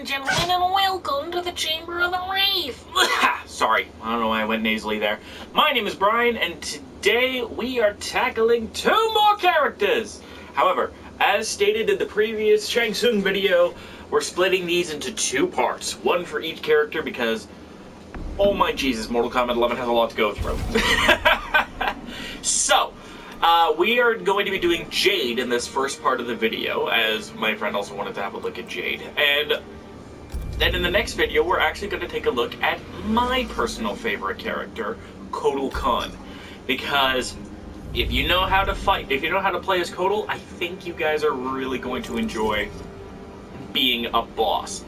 and gentlemen, and welcome to the Chamber of the Wraith. Sorry, I don't know why I went nasally there. My name is Brian, and today we are tackling 2 more characters. However, as stated in the previous Shang Tsung video, we're splitting these into 2 parts. One for each character because, oh my Jesus, Mortal Kombat 11 has a lot to go through. So, we are going to be doing Jade in this first part of the video, as my friend also wanted to have a look at Jade. And then in the next video, we're actually going to take a look at my personal favorite character, Kotal Khan. Because if you know how to fight, if you know how to play as Kotal, I think you guys are really going to enjoy being a boss.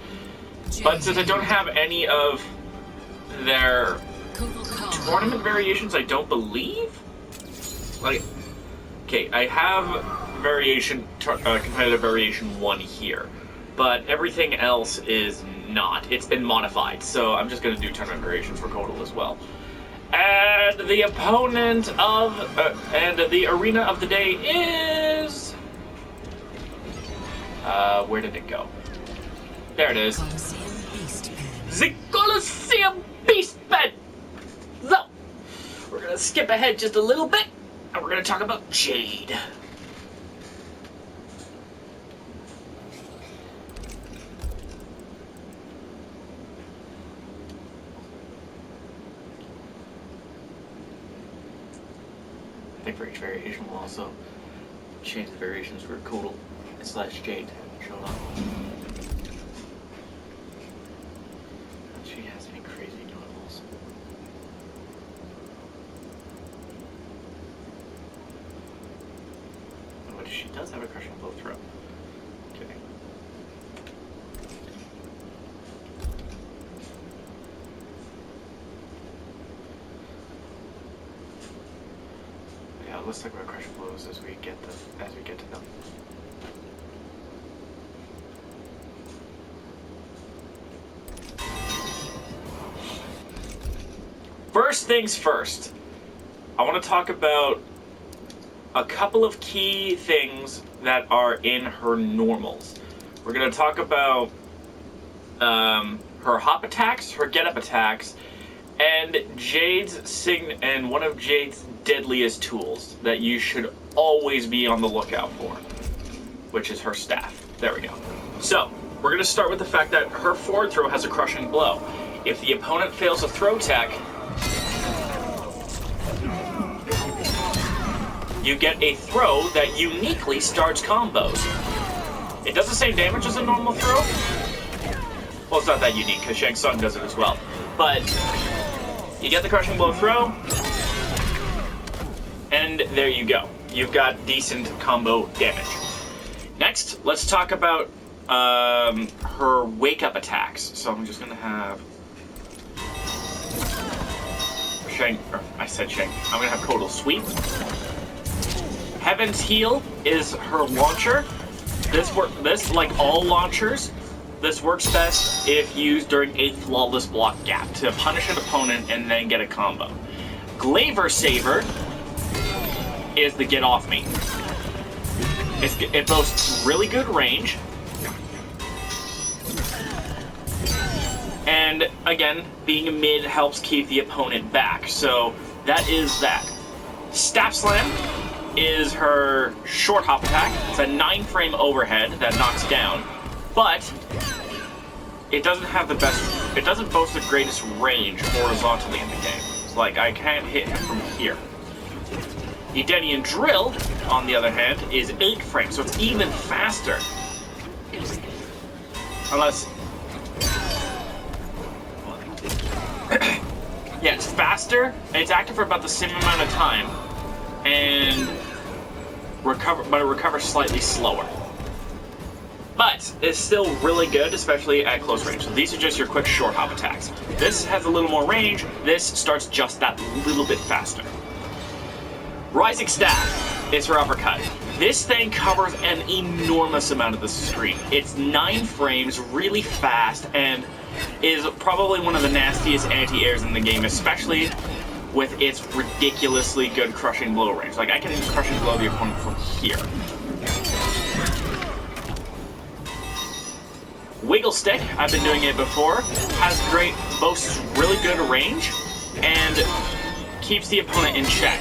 But since I don't have any of their tournament variations, I don't believe. Okay, I have competitive variation 1 here, but everything else is not. It's been modified, so I'm just going to do tournament variations for Kotal as well. And the opponent of, and the arena of the day is... where did it go? There it is. The Colosseum Beastman! So, we're going to skip ahead just a little bit. And we're going to talk about Jade. I think for each variation we'll also change the variations for Kotal / Jade show up. She has any crazy notables. She does have a crushing blow throw. Okay. Yeah, let's talk about crushing blows as we get to them. First things first, I want to talk about a couple of key things that are in her normals. We're going to talk about her hop attacks, her get-up attacks, and one of Jade's deadliest tools that you should always be on the lookout for, which is her staff. There we go. So, we're going to start with the fact that her forward throw has a crushing blow. If the opponent fails a throw tech, you get a throw that uniquely starts combos. It does the same damage as a normal throw. Well, it's not that unique, because Shang Tsung does it as well. But you get the crushing blow throw, and there you go. You've got decent combo damage. Next, let's talk about her wake-up attacks. So I'm just going to have I'm going to have Kotal Sweep. Heaven's Heal is her launcher. This, like all launchers, this works best if used during a flawless block gap to punish an opponent and then get a combo. Glaver Saver is the get off me. It boasts really good range. And again, being mid helps keep the opponent back. So that is that. Staff Slam is her short hop attack. It's a 9-frame overhead that knocks down, but it doesn't have the best, it doesn't boast the greatest range horizontally in the game. It's like, I can't hit him from here. Edenian Drill, on the other hand, is 8 frames, so it's even faster. Unless... yeah, it's faster, and it's active for about the same amount of time. And it recovers slightly slower. But it's still really good, especially at close range. So these are just your quick short hop attacks. This has a little more range. This starts just that little bit faster. Rising Staff is her uppercut. This thing covers an enormous amount of the screen. It's 9 frames, really fast, and is probably one of the nastiest anti-airs in the game, especially with its ridiculously good crushing blow range. Like, I can even crushing blow the opponent from here. Wiggle Stick, I've been doing it before, boasts really good range, and keeps the opponent in check.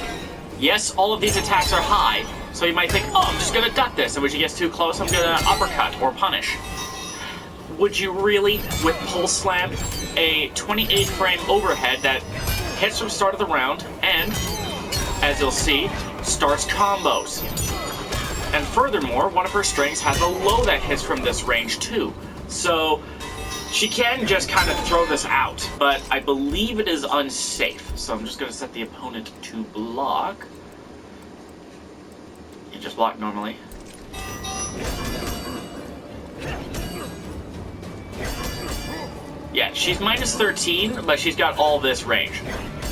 Yes, all of these attacks are high, so you might think, oh, I'm just gonna duck this, and when she gets too close, I'm gonna uppercut or punish. Would you really, with Pulse Slam, a 28 frame overhead that hits from start of the round, and, as you'll see, starts combos. And furthermore, one of her strings has a low that hits from this range too. So, she can just kind of throw this out, but I believe it is unsafe. So I'm just gonna set the opponent to block. You just block normally. Yeah, she's minus 13, but she's got all this range.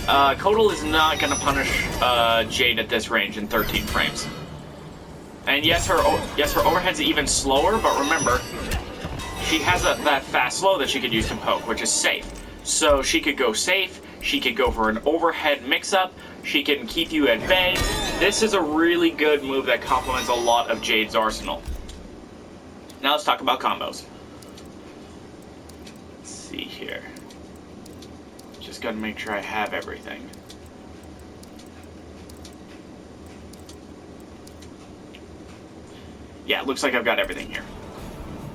Kodal is not going to punish Jade at this range in 13 frames. And yes, her overhead's even slower, but remember, she has that fast slow that she could use to poke, which is safe. So she could go safe, she could go for an overhead mix-up, she can keep you at bay. This is a really good move that complements a lot of Jade's arsenal. Now let's talk about combos. See here. Just gotta make sure I have everything. Yeah, it looks like I've got everything here.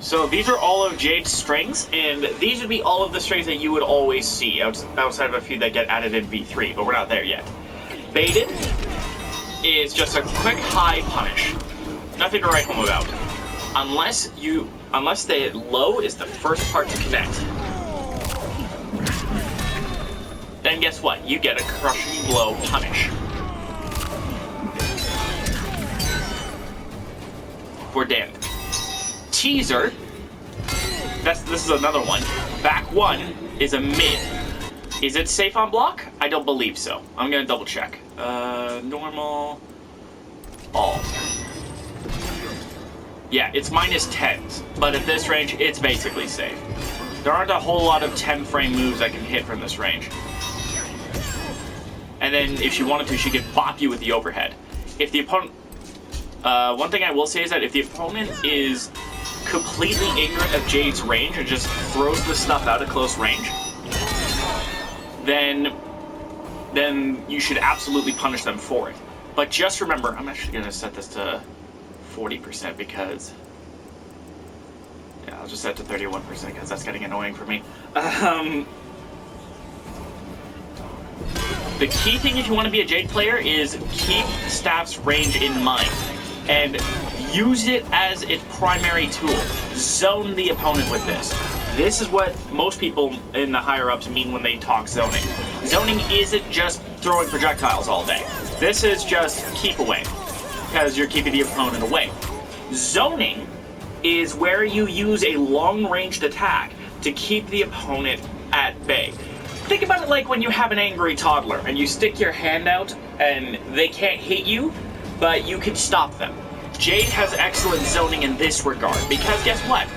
So these are all of Jade's strings, and these would be all of the strings that you would always see outside of a few that get added in V3, but we're not there yet. Baited is just a quick high punish. Nothing to write home about. Unless the low is the first part to connect. Then guess what? You get a crushing blow punish. For damage. Teaser. This is another one. Back one is a mid. Is it safe on block? I don't believe so. I'm gonna double check. Normal. All. Yeah, it's minus 10s, but at this range, it's basically safe. There aren't a whole lot of 10 frame moves I can hit from this range. And then, if she wanted to, she could bop you with the overhead. If the opponent... one thing I will say is that if the opponent is completely ignorant of Jade's range and just throws the stuff out at close range, then you should absolutely punish them for it. But just remember, I'm actually going to set this to 40% because... Yeah, I'll just set it to 31% because that's getting annoying for me. The key thing if you want to be a Jade player is keep staff's range in mind and use it as its primary tool. Zone the opponent with this. This is what most people in the higher-ups mean when they talk zoning. Zoning isn't just throwing projectiles all day. This is just keep away, because you're keeping the opponent away. Zoning is where you use a long-ranged attack to keep the opponent at bay. Think about it like when you have an angry toddler and you stick your hand out and they can't hit you, but you can stop them. Jade has excellent zoning in this regard, because guess what?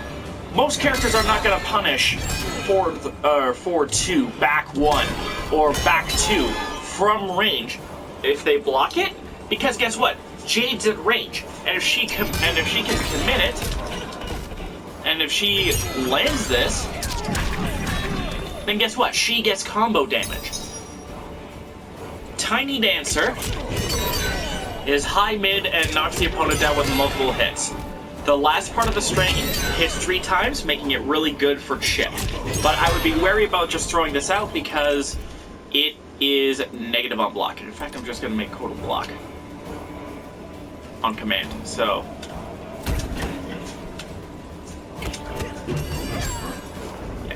Most characters are not going to punish forward 2, back 1, or back 2 from range if they block it, because guess what? Jade's at range, and if she can commit it, and if she lands this, then guess what? She gets combo damage. Tiny Dancer is high mid and knocks the opponent down with multiple hits. The last part of the string hits 3 times, making it really good for chip. But I would be wary about just throwing this out because it is negative on block. In fact, I'm just going to make Kodal block on command. So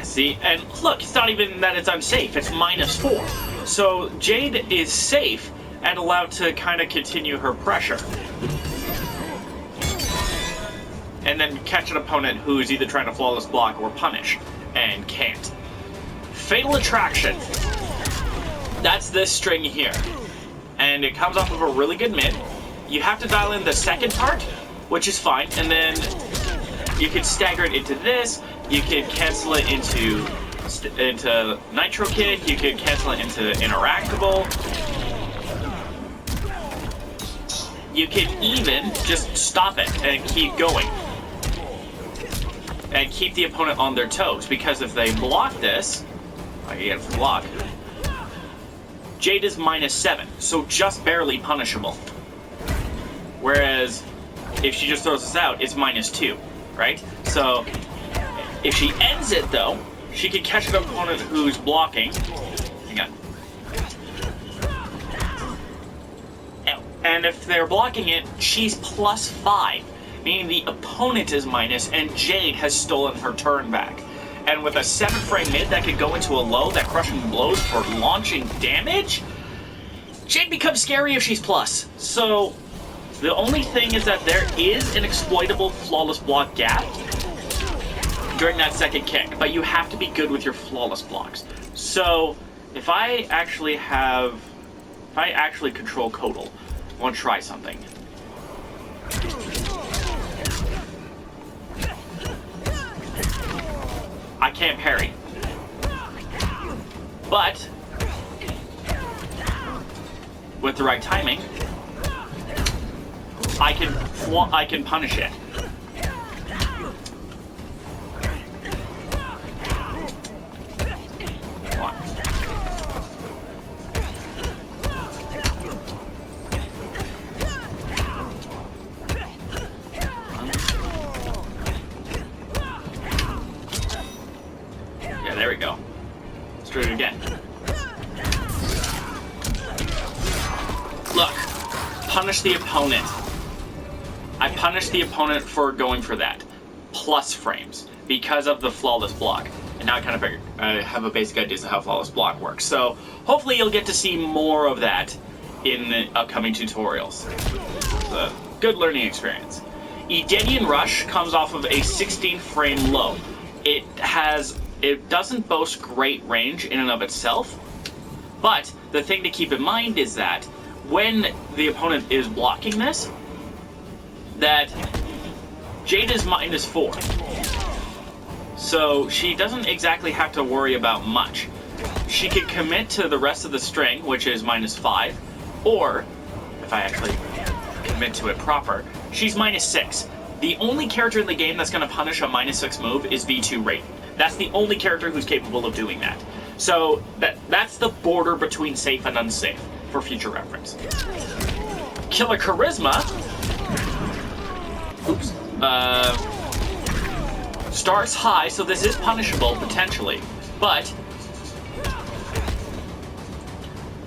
see, and look, it's not even that it's unsafe, it's -4. So Jade is safe and allowed to kind of continue her pressure. And then catch an opponent who's either trying to flawless block or punish, and can't. Fatal Attraction. That's this string here. And it comes off of a really good mid. You have to dial in the second part, which is fine, and then you could stagger it into this. You could cancel it into Nitro Kid. You could cancel it into Interactable. You could even just stop it and keep going. and keep the opponent on their toes, because if they block this, I get it for block, Jade is -7, so just barely punishable. Whereas if she just throws this out, it's -2, right? So if she ends it though, she can catch an opponent who's blocking. Hang on. And if they're blocking it, she's +5, meaning the opponent is minus, and Jade has stolen her turn back. And with a 7-frame mid that could go into a low that crushing blows for launching damage, Jade becomes scary if she's plus. So the only thing is that there is an exploitable flawless block gap during that second kick, but you have to be good with your flawless blocks. So if I actually control Kodal, I want to try something. I can't parry, but with the right timing, I can punish it. There we go. Let's do it again. Look, punish the opponent. I punish the opponent for going for that. Plus frames, because of the flawless block. And now I have a basic idea of how flawless block works. So hopefully you'll get to see more of that in the upcoming tutorials. It's a good learning experience. Edenian Rush comes off of a 16-frame low. It doesn't boast great range in and of itself, but the thing to keep in mind is that when the opponent is blocking this, that Jade is -4. So she doesn't exactly have to worry about much. She could commit to the rest of the string, which is -5, or, if I actually commit to it proper, she's -6. The only character in the game that's going to punish a -6 move is V2 Raiden. That's the only character who's capable of doing that. So that's the border between safe and unsafe, for future reference. Killer Charisma, starts high, so this is punishable, potentially, but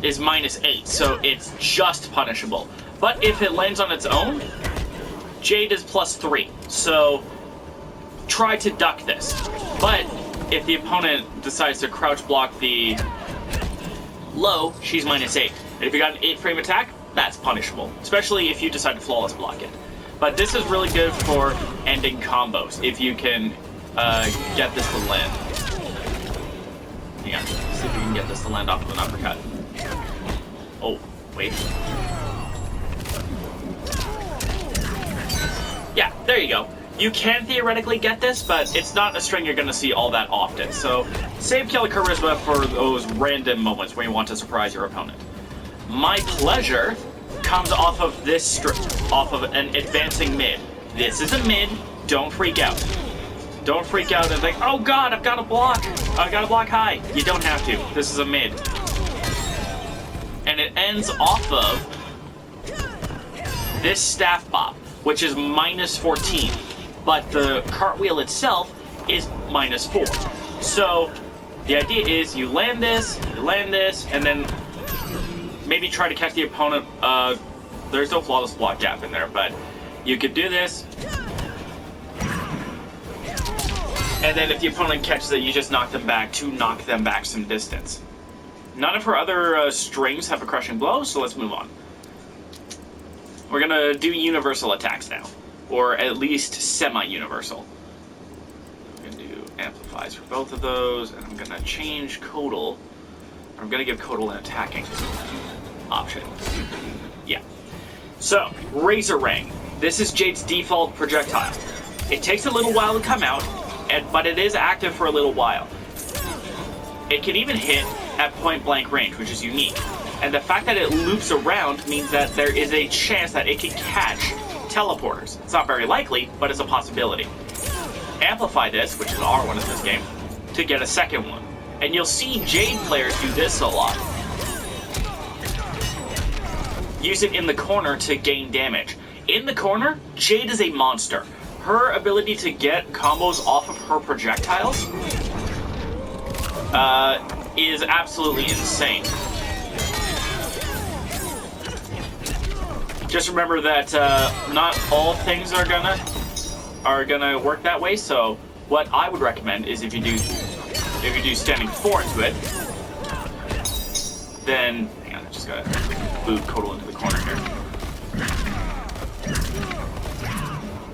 is -8, so it's just punishable. But if it lands on its own, Jade is +3, so try to duck this. But if the opponent decides to crouch block the low, she's -8. And if you got an 8-frame attack, that's punishable, especially if you decide to flawless block it. But this is really good for ending combos, if you can get this to land. Hang on, see if you can get this to land off of an uppercut. Oh, wait. Yeah, there you go. You can theoretically get this, but it's not a string you're going to see all that often. So save Killer Charisma for those random moments where you want to surprise your opponent. My Pleasure comes off of this off of an advancing mid. This is a mid. Don't freak out. Don't freak out and think, oh god, I've got to block. I've got to block high. You don't have to. This is a mid. And it ends off of this staff bop, which is -14. But the cartwheel itself is -4. So the idea is you land this, and then maybe try to catch the opponent. There's no flawless block gap in there, but you could do this. And then if the opponent catches it, you just knock them back to knock them back some distance. None of her other strings have a crushing blow, so let's move on. We're going to do universal attacks now. Or at least semi-universal. I'm going to do amplifies for both of those, and I'm going to change Kodal. I'm going to give Kodal an attacking option. Yeah. So, Razor Ring. This is Jade's default projectile. It takes a little while to come out, but it is active for a little while. It can even hit at point-blank range, which is unique. And the fact that it loops around means that there is a chance that it can catch teleporters. It's not very likely, but it's a possibility. amplify this, which is R1 in this game, to get a second one. And you'll see Jade players do this a lot. Use it in the corner to gain damage. In the corner, Jade is a monster. Her ability to get combos off of her projectiles is absolutely insane. Just remember that not all things are gonna work that way. So what I would recommend is if you do standing 4 into it, then hang on, I just gotta boot Kotal into the corner here.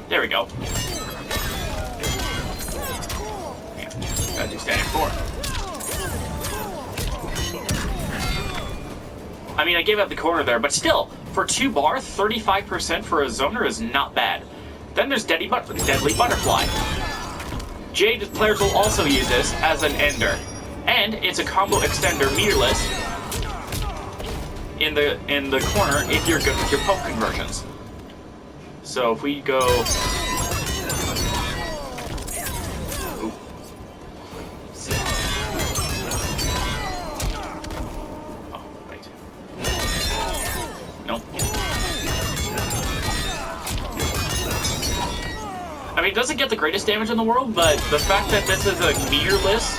There we go. Yeah, gotta do standing 4. I mean, I gave up the corner there, but still, for 2 bar, 35% for a zoner is not bad. Then there's Deadly Butterfly. Jade players will also use this as an ender. And it's a combo extender meterless in the corner if you're good with your poke conversions. So if we go... Ooh. Oh, wait. Nope. I mean, it doesn't get the greatest damage in the world, but the fact that this is a meterless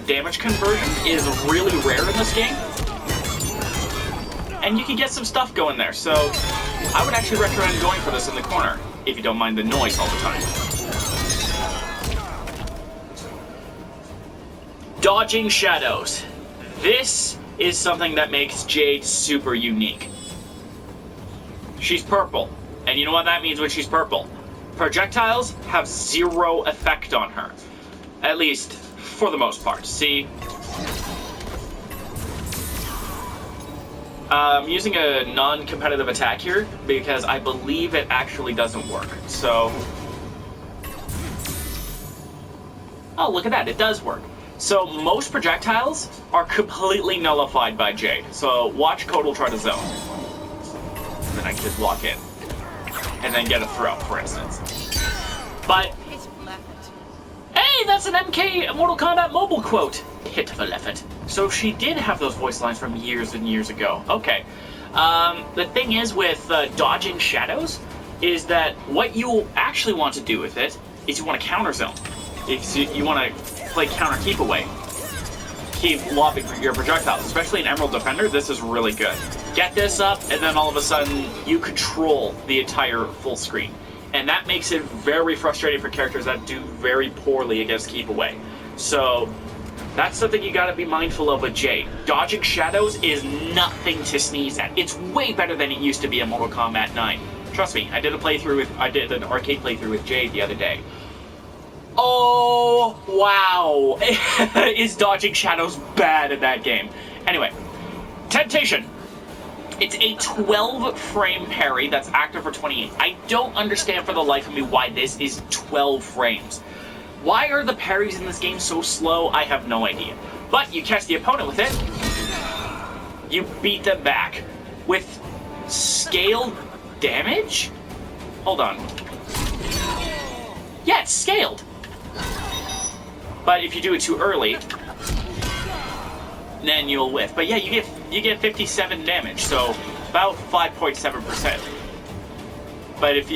damage conversion is really rare in this game. And you can get some stuff going there, so I would actually recommend going for this in the corner, if you don't mind the noise all the time. Dodging shadows. This is something that makes Jade super unique. She's purple, and you know what that means when she's purple? Projectiles have 0 effect on her. At least, for the most part. See? I'm using a non-competitive attack here because I believe it actually doesn't work. So... Oh, look at that. It does work. So most projectiles are completely nullified by Jade. So watch Kotal try to zone. And then I can just walk in. And then get a throw, for instance. But... Hey, that's an MK Mortal Kombat mobile quote. Pitiful effort. So she did have those voice lines from years and years ago. Okay. The thing is with dodging shadows is that what you actually want to do with it is you want to counter zone. If you want to play counter keep away. Keep lobbing your projectiles. Especially in Emerald Defender, this is really good. Get this up, and then all of a sudden you control the entire full screen. And that makes it very frustrating for characters that do very poorly against keep away. So that's something you gotta be mindful of with Jade. Dodging shadows is nothing to sneeze at. It's way better than it used to be in Mortal Kombat 9. Trust me, I did an arcade playthrough with Jade the other day. Oh, wow. Is dodging shadows bad in that game? Anyway, Temptation. It's a 12-frame parry that's active for 28. I don't understand for the life of me why this is 12 frames. Why are the parries in this game so slow? I have no idea. But you catch the opponent with it, you beat them back. With scaled damage? Hold on. Yeah, it's scaled. But if you do it too early, then you'll whiff. But yeah, you get 57 damage, so about 5.7%. But if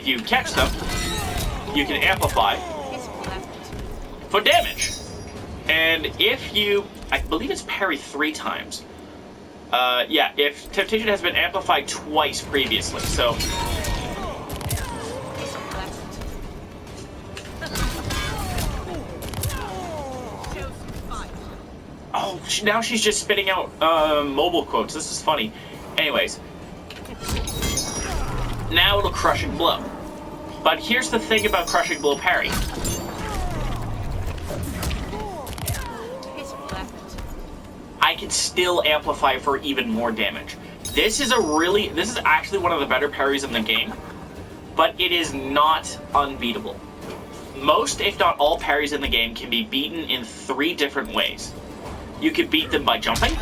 you catch them, you can amplify for damage. And if you, I believe it's parry 3 times. Yeah, if Temptation has been amplified twice previously, so. Oh, now she's just spitting out mobile quotes. This is funny. Anyways. Now it'll Crushing Blow. But here's the thing about Crushing Blow parry. I can still amplify for even more damage. This is actually one of the better parries in the game, but it is not unbeatable. Most, if not all, parries in the game can be beaten in 3 different ways. You could beat them by jumping,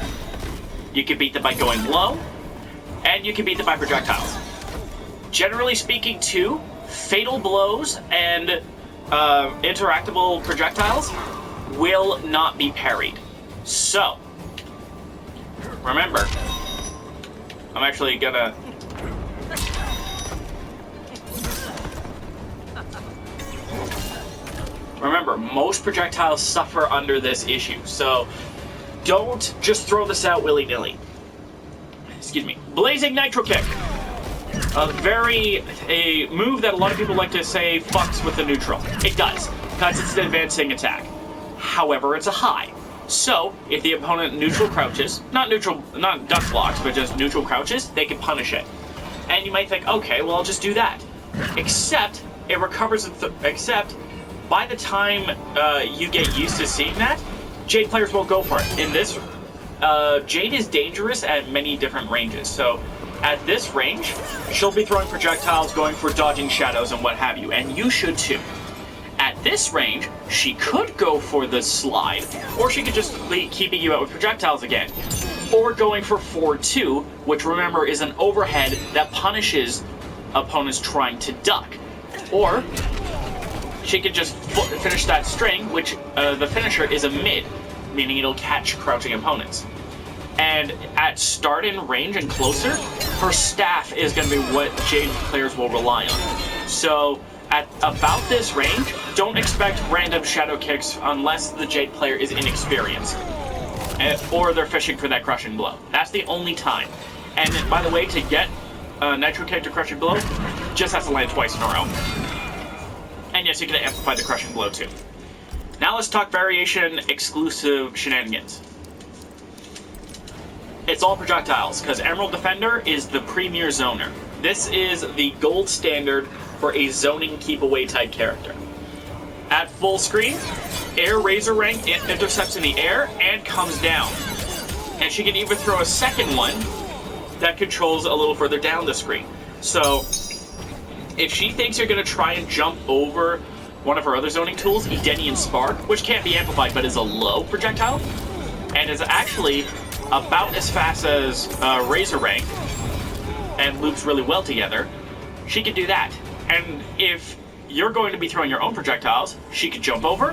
you could beat them by going low, and you can beat them by projectiles. Generally speaking, too, fatal blows and interactable projectiles will not be parried. So, remember, I'm actually gonna... Remember, most projectiles suffer under this issue, so don't just throw this out willy-nilly. Excuse me. Blazing Nitro Kick. A move that a lot of people like to say fucks with the neutral. It does, because it's an advancing attack. However, it's a high. So, if the opponent neutral crouches, not duck blocks, but just neutral crouches, they can punish it. And you might think, okay, well, I'll just do that. Except, it recovers, except, by the time you get used to seeing that, Jade players will go for it. In this, Jade is dangerous at many different ranges, so at this range, she'll be throwing projectiles, going for dodging shadows and what have you, and you should too. At this range, she could go for the slide, or she could just keep keeping you out with projectiles again. Or going for 4-2, which remember is an overhead that punishes opponents trying to duck. Or she could just finish that string, which the finisher is a mid, meaning it'll catch crouching opponents. And at start and range and closer, her staff is going to be what Jade players will rely on. So at about this range, don't expect random shadow kicks unless the Jade player is inexperienced. Or they're fishing for that crushing blow. That's the only time. And by the way, to get Nitro Kick to crushing blow, just has to land twice in a row. And yes, you can amplify the crushing blow too. Now let's talk variation exclusive shenanigans. It's all projectiles, because Emerald Defender is the premier zoner. This is the gold standard for a zoning keep-away type character. At full screen, Air Razor Rank intercepts in the air and comes down. And she can even throw a second one that controls a little further down the screen. So, if she thinks you're going to try and jump over one of her other zoning tools, Edenian Spark, which can't be amplified but is a low projectile, and is actually about as fast as Razor Rank, and loops really well together, she could do that. And if you're going to be throwing your own projectiles, she could jump over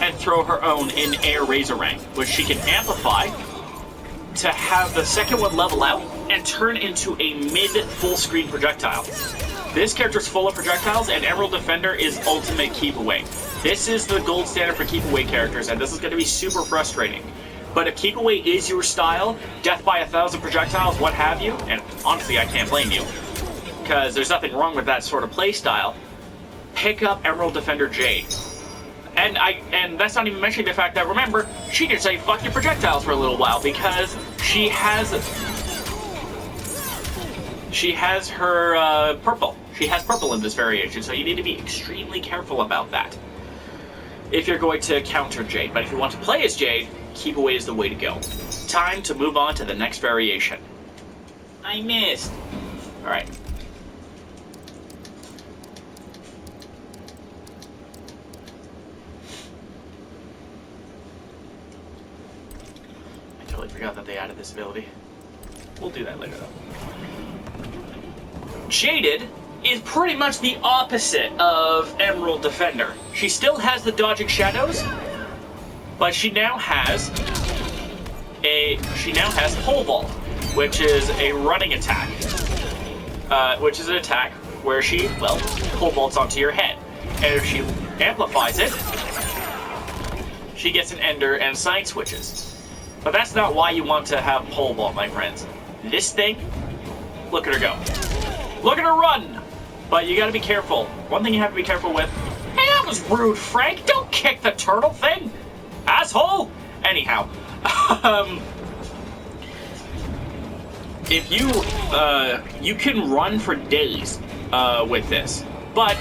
and throw her own in Air Razor Rank, which she can amplify to have the second one level out and turn into a mid full screen projectile. This character is full of projectiles, and Emerald Defender is ultimate keep away. This is the gold standard for keep away characters, and this is going to be super frustrating. But if keep away is your style, death by 1,000 projectiles, what have you, and honestly I can't blame you, because there's nothing wrong with that sort of play style, pick up Emerald Defender Jade. And that's not even mentioning the fact that, remember, she can say fuck your projectiles for a little while, because she has her purple. She has purple in this variation, so you need to be extremely careful about that if you're going to counter Jade. But if you want to play as Jade, keep away is the way to go. Time to move on to the next variation. I missed. Alright. I totally forgot that they added this ability. We'll do that later though. Jaded is pretty much the opposite of Emerald Defender. She still has the dodging shadows, but she now has pole vault, which is a running attack. Which is an attack where she, well, pole vaults onto your head. And if she amplifies it, she gets an ender and side switches. But that's not why you want to have pole vault, my friends. This thing, look at her go. Look at her run! But you gotta be careful. One thing you have to be careful with. Hey, that was rude, Frank! Don't kick the turtle thing! Asshole! Anyhow. If you can run for days with this, but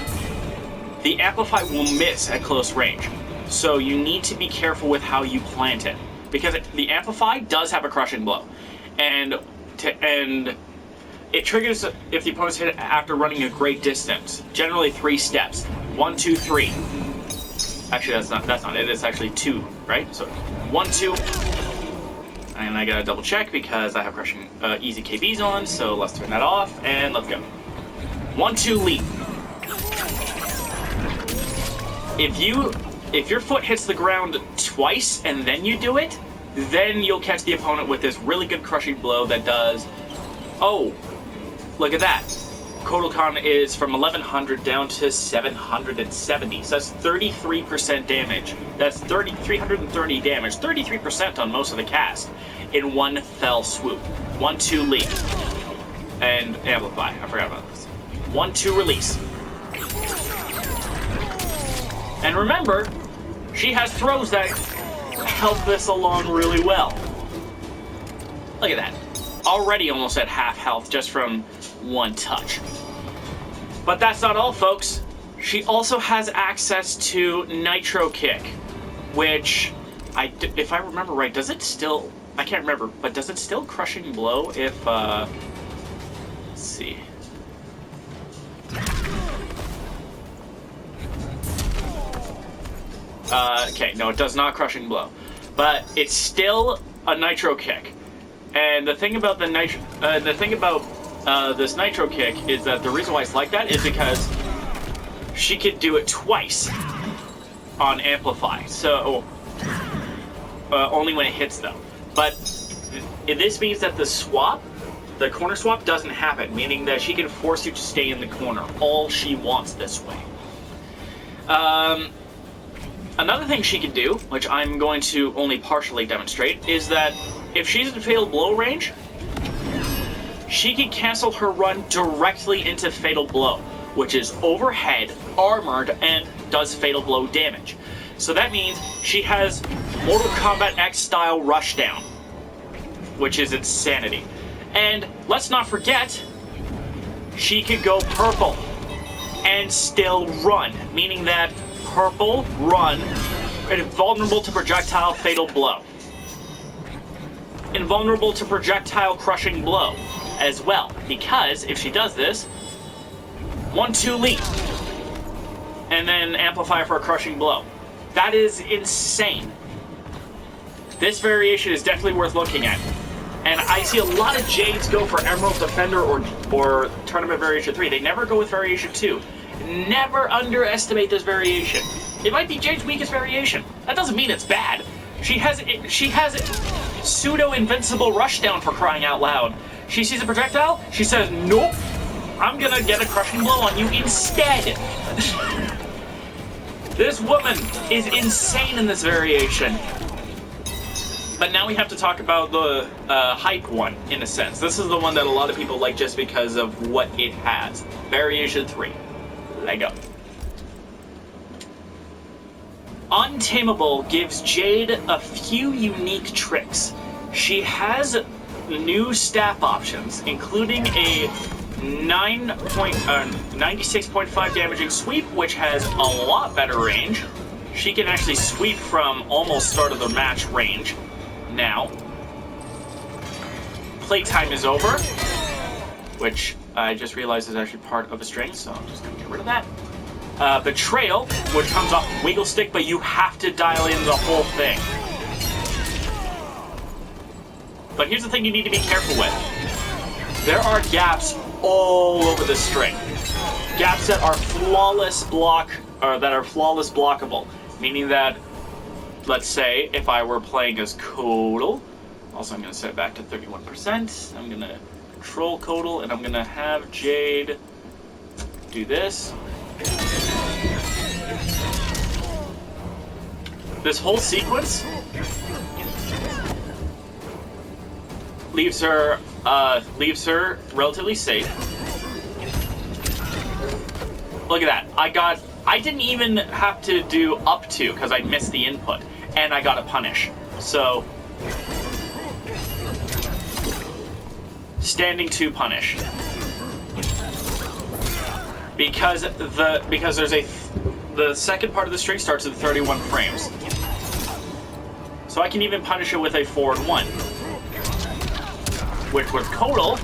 the Amplify will miss at close range. So you need to be careful with how you plant it. Because the Amplify does have a crushing blow. And it triggers if the opponent's hit it after running a great distance. Generally 3 steps. 1, 2, 3. Actually, that's not it. It's actually 2, right? So 1, 2. And I gotta double check because I have crushing easy KBs on. So let's turn that off and let's go. 1, 2, leap. if your foot hits the ground twice and then you do it, then you'll catch the opponent with this really good crushing blow that does... Oh, look at that. Kodokan is from 1100 down to 770. So that's 33% damage. That's 330 damage. 33% on most of the cast in one fell swoop. 1-2 leap. And amplify. I forgot about this. 1-2 release. And remember, she has throws that help this along really well. Look at that. Already almost at half health just from one touch. But that's not all, folks. She also has access to Nitro Kick, which, if I remember right, does it still... I can't remember, but does it still Crushing Blow if, let's see. Okay, no, it does not Crushing Blow. But it's still a Nitro Kick. And the thing about this Nitro Kick is that the reason why it's like that is because she could do it twice on Amplify. So, only when it hits them. But this means that the corner swap doesn't happen, meaning that she can force you to stay in the corner all she wants this way. Another thing she can do, which I'm going to only partially demonstrate, is that if she's in Fatal Blow range, she can cancel her run directly into Fatal Blow, which is overhead, armored, and does Fatal Blow damage. So that means she has Mortal Kombat X style rushdown, which is insanity. And let's not forget, she could go purple and still run, meaning that purple, run, invulnerable to projectile Fatal Blow. Invulnerable to projectile Crushing Blow as well, because if she does this, 1-2 leap, and then amplify for a Crushing Blow. That is insane. This variation is definitely worth looking at. And I see a lot of Jades go for Emerald Defender or Tournament Variation 3. They never go with Variation 2. Never underestimate this variation. It might be Jade's weakest variation. That doesn't mean it's bad. She has pseudo-invincible rushdown, for crying out loud. She sees a projectile, she says, nope, I'm gonna get a Crushing Blow on you instead. This woman is insane in this variation. But now we have to talk about the hype one, in a sense. This is the one that a lot of people like just because of what it has. Variation 3. Lego. Untamable gives Jade a few unique tricks. She has new staff options, including a 96.5 damaging sweep, which has a lot better range. She can actually sweep from almost start of the match range now. Playtime is over, which I just realized is actually part of a string, so I'm just going to get rid of that. Betrayal, which comes off Wiggle Stick, but you have to dial in the whole thing. But here's the thing you need to be careful with. There are gaps all over the string. Gaps that are flawless blockable. Meaning that, let's say, if I were playing as Kodal, also I'm going to set it back to 31%. I'm going to control Kodal, and I'm going to have Jade do this. This whole sequence leaves her relatively safe. Look at that. I didn't even have to do up to because I missed the input, and I got a punish. So standing 2 punish. Because there's the second part of the string starts at 31 frames. So I can even punish it with a forward 1. Which with Kodal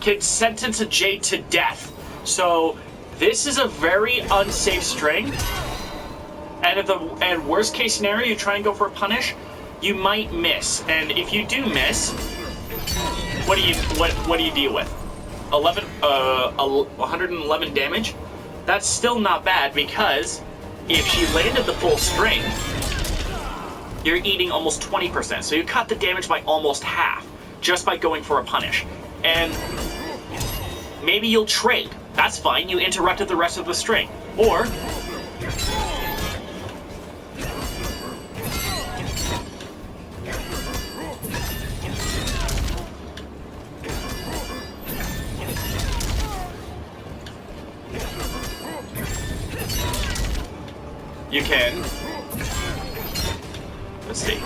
can sentence a Jade to death. So this is a very unsafe string. And worst case scenario, you try and go for a punish, you might miss. And if you do miss, what do you deal with? 111 damage, that's still not bad, because if she landed the full string, you're eating almost 20%. So you cut the damage by almost half just by going for a punish. And maybe you'll trade. That's fine. You interrupted the rest of the string. Or you can, let's see,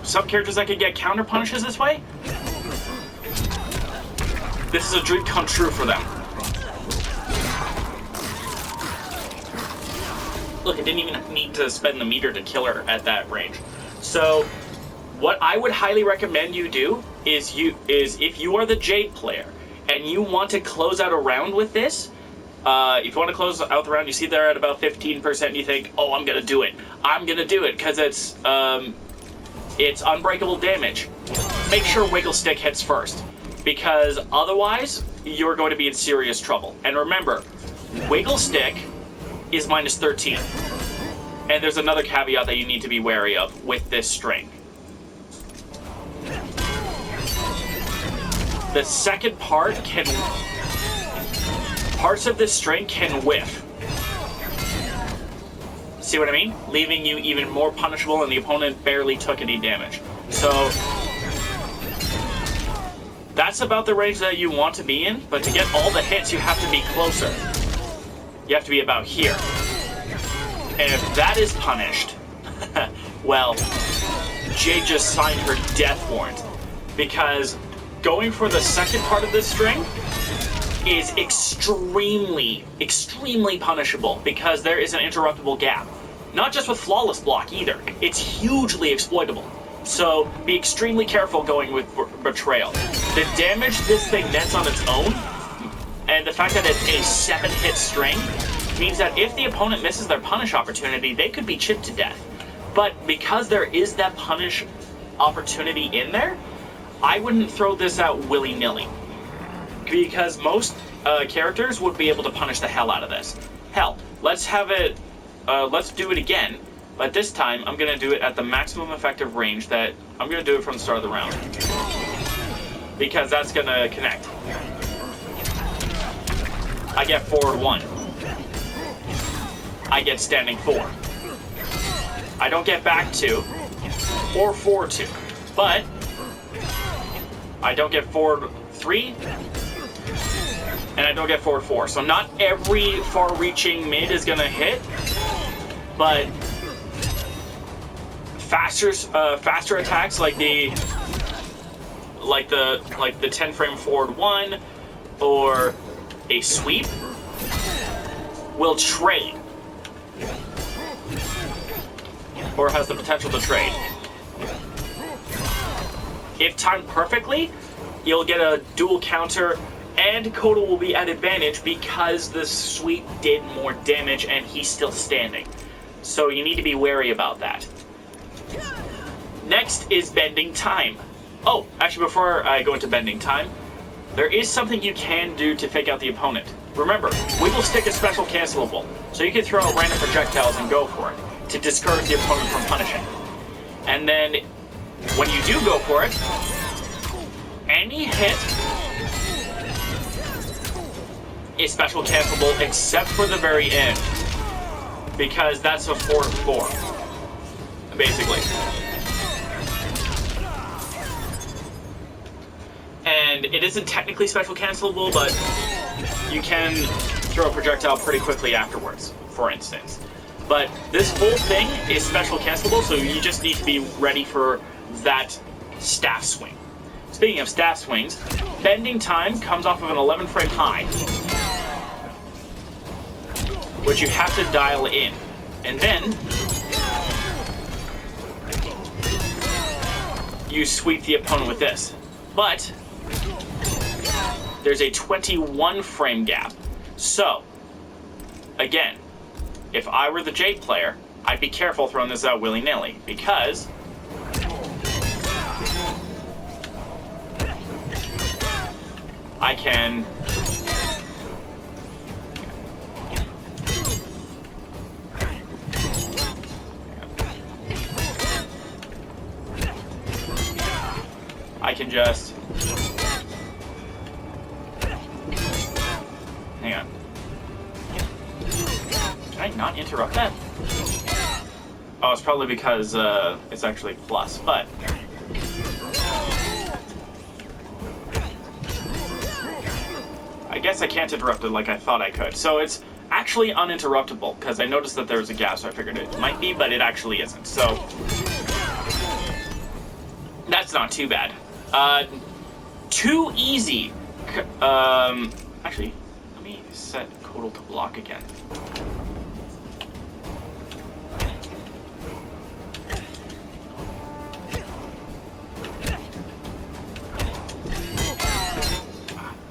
some characters that can get counter punishes this way. This is a dream come true for them. Look, I didn't even need to spend the meter to kill her at that range. So what I would highly recommend you do is if you are the Jade player and you want to close out a round with this, if you want to close out the round, you see they're at about 15%, and you think, oh, I'm going to do it. I'm going to do it because it's unbreakable damage. Make sure Wiggle Stick hits first, because otherwise you're going to be in serious trouble. And remember, Wiggle Stick is minus 13. And there's another caveat that you need to be wary of with this string. The second part parts of this string can whiff. See what I mean? Leaving you even more punishable, and the opponent barely took any damage. So that's about the range that you want to be in, but to get all the hits, you have to be closer. You have to be about here. And if that is punished, well, Jade just signed her death warrant, because going for the second part of this string is extremely, extremely punishable, because there is an interruptible gap. Not just with Flawless Block either. It's hugely exploitable. So be extremely careful going with Betrayal. The damage this thing nets on its own, and the fact that it's a 7-hit string, means that if the opponent misses their punish opportunity, they could be chipped to death. But because there is that punish opportunity in there, I wouldn't throw this out willy-nilly, because most characters would be able to punish the hell out of this. Hell, let's do it again, but this time I'm going to do it at the maximum effective range that I'm going to do it from the start of the round, because that's going to connect. I get forward 1. I get standing 4. I don't get back 2 or forward 2, but I don't get forward 3, and I don't get forward 4. So not every far-reaching mid is gonna hit, but faster attacks like the 10 frame forward 1 or a sweep will trade, or has the potential to trade. If timed perfectly, you'll get a dual counter, and Koda will be at advantage because the sweep did more damage and he's still standing. So you need to be wary about that. Next is Bending Time. Oh, actually, before I go into Bending Time, there is something you can do to fake out the opponent. Remember, Wiggle Stick is special cancelable, so you can throw out random projectiles and go for it to discourage the opponent from punishing. And then, when you do go for it, any hit is special cancelable except for the very end, because that's a 4-4, basically. And it isn't technically special cancelable, but you can throw a projectile pretty quickly afterwards, for instance. But this whole thing is special cancelable, so you just need to be ready for that staff swing. Speaking of staff swings, Bending Time comes off of an 11 frame high, which you have to dial in. And then you sweep the opponent with this. But there's a 21 frame gap. So, again, if I were the Jade player, I'd be careful throwing this out willy-nilly, because I can... I can just... Hang on. Can I not interrupt that? Oh, it's probably because it's actually plus, but... I guess I can't interrupt it like I thought I could. So it's actually uninterruptible, because I noticed that there was a gap, so I figured it might be, but it actually isn't. So that's not too bad. Too easy. Actually, let me set Codal to block again.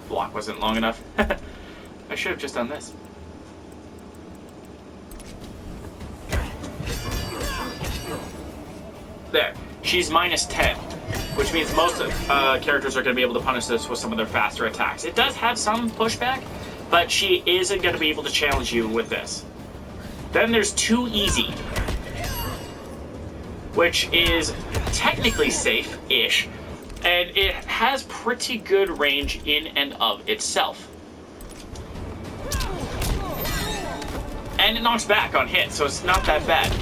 Block wasn't long enough. I should have just done this. There. She's minus 10, which means most characters are going to be able to punish this with some of their faster attacks. It does have some pushback, but she isn't going to be able to challenge you with this. Then there's Too Easy, which is technically safe-ish, and it has pretty good range in and of itself. And it knocks back on hit, so it's not that bad.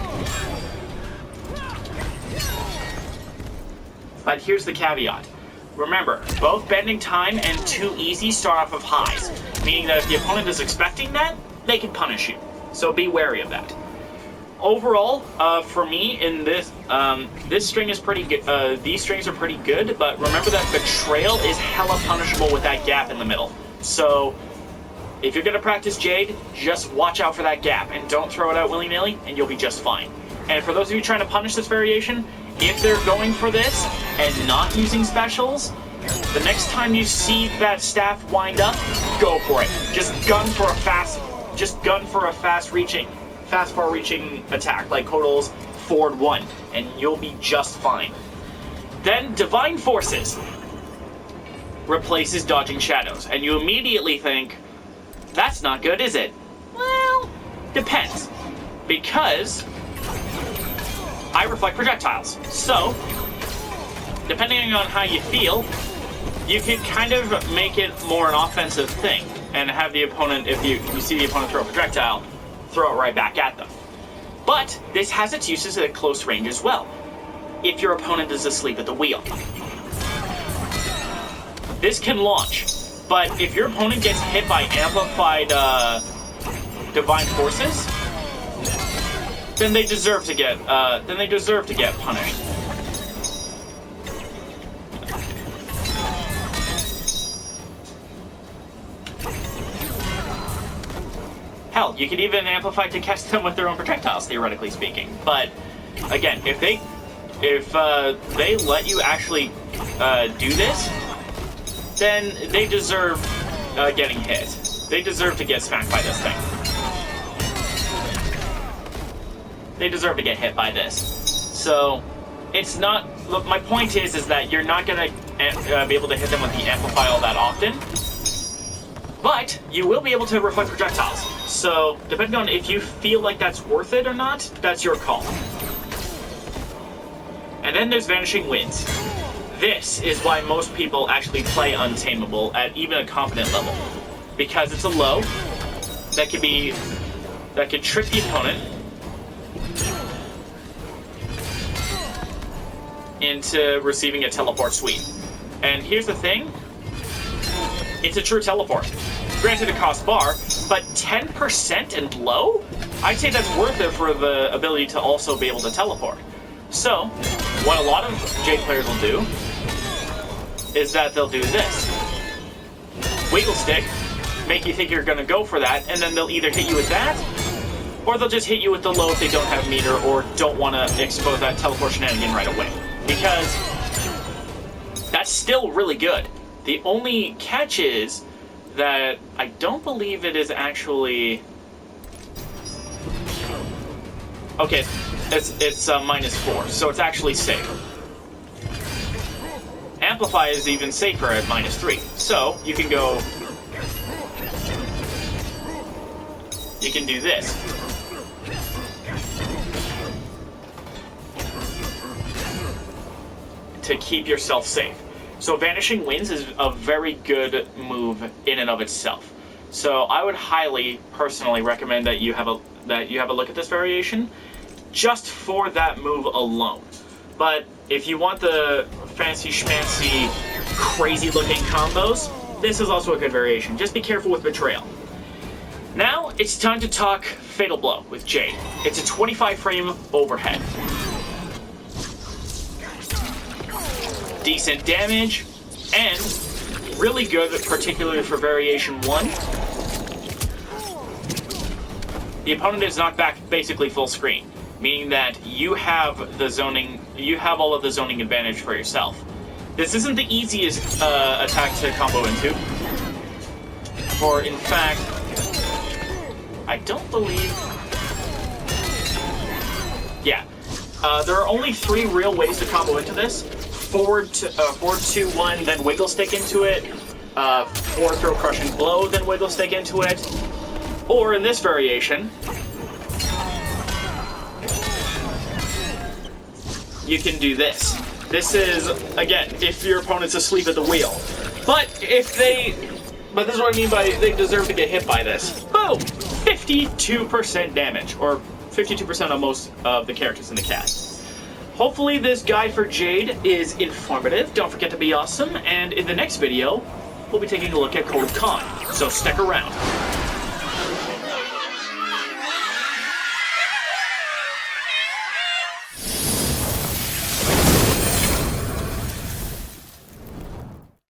But here's the caveat. Remember, both Bending Time and Too Easy start off of highs, meaning that if the opponent is expecting that, they can punish you. So be wary of that. Overall, for me, in this, this string is pretty good. These strings are pretty good, but remember that Betrayal is hella punishable with that gap in the middle. So, if you're going to practice Jade, just watch out for that gap, and don't throw it out willy-nilly, and you'll be just fine. And for those of you trying to punish this variation, if they're going for this and not using specials, the next time you see that staff wind up, go for it. Just gun for a fast far-reaching attack, like Codal's Forward 1, and you'll be just fine. Then Divine Forces replaces Dodging Shadows, and you immediately think, that's not good, is it? Well, depends. Because I reflect projectiles. So, depending on how you feel, you can kind of make it more an offensive thing, and have the opponent, if you see the opponent throw a projectile, throw it right back at them. But this has its uses at close range as well, if your opponent is asleep at the wheel. This can launch, but if your opponent gets hit by amplified Divine Forces, then they deserve to get punished. Hell, you could even amplify to catch them with their own projectiles, theoretically speaking. But again, if they let you actually do this, then they deserve getting hit. They deserve to get smacked by this thing. They deserve to get hit by this. So, it's not... Look, my point is that you're not going to be able to hit them with the Amplify all that often. But, you will be able to reflect projectiles. So, depending on if you feel like that's worth it or not, that's your call. And then there's Vanishing Winds. This is why most people actually play Untamable at even a competent level. Because it's a low that can trick the opponent into receiving a teleport sweep. And here's the thing, it's a true teleport. Granted, it costs bar, but 10% and low? I'd say that's worth it for the ability to also be able to teleport. So, what a lot of Jade players will do is that they'll do this. Wiggle stick, make you think you're going to go for that, and then they'll either hit you with that, or they'll just hit you with the low if they don't have meter or don't want to expose that teleport shenanigan right away. Because that's still really good. The only catch is that I don't believe it is actually... Okay, it's -4, so it's actually safe. Amplify is even safer at -3. So, you can go... You can do this. To keep yourself safe. So Vanishing Winds is a very good move in and of itself. So I would highly, personally recommend that you have a look at this variation, just for that move alone. But if you want the fancy schmancy, crazy looking combos, this is also a good variation. Just be careful with Betrayal. Now it's time to talk Fatal Blow with Jade. It's a 25 frame overhead. Decent damage, and really good, particularly for variation 1. The opponent is knocked back basically full screen, meaning that you have the zoning, you have all of the zoning advantage for yourself. This isn't the easiest attack to combo into, for in fact, I don't believe... Yeah, there are only 3 real ways to combo into this. Forward 2, 1, then wiggle stick into it. Forward throw crushing blow, then wiggle stick into it. Or in this variation, you can do this. This is, again, if your opponent's asleep at the wheel. But this is what I mean by they deserve to get hit by this. Boom! 52% damage, or 52% on most of the characters in the cast. Hopefully this guide for Jade is informative. Don't forget to be awesome, and in the next video, we'll be taking a look at Code of Khan, so stick around.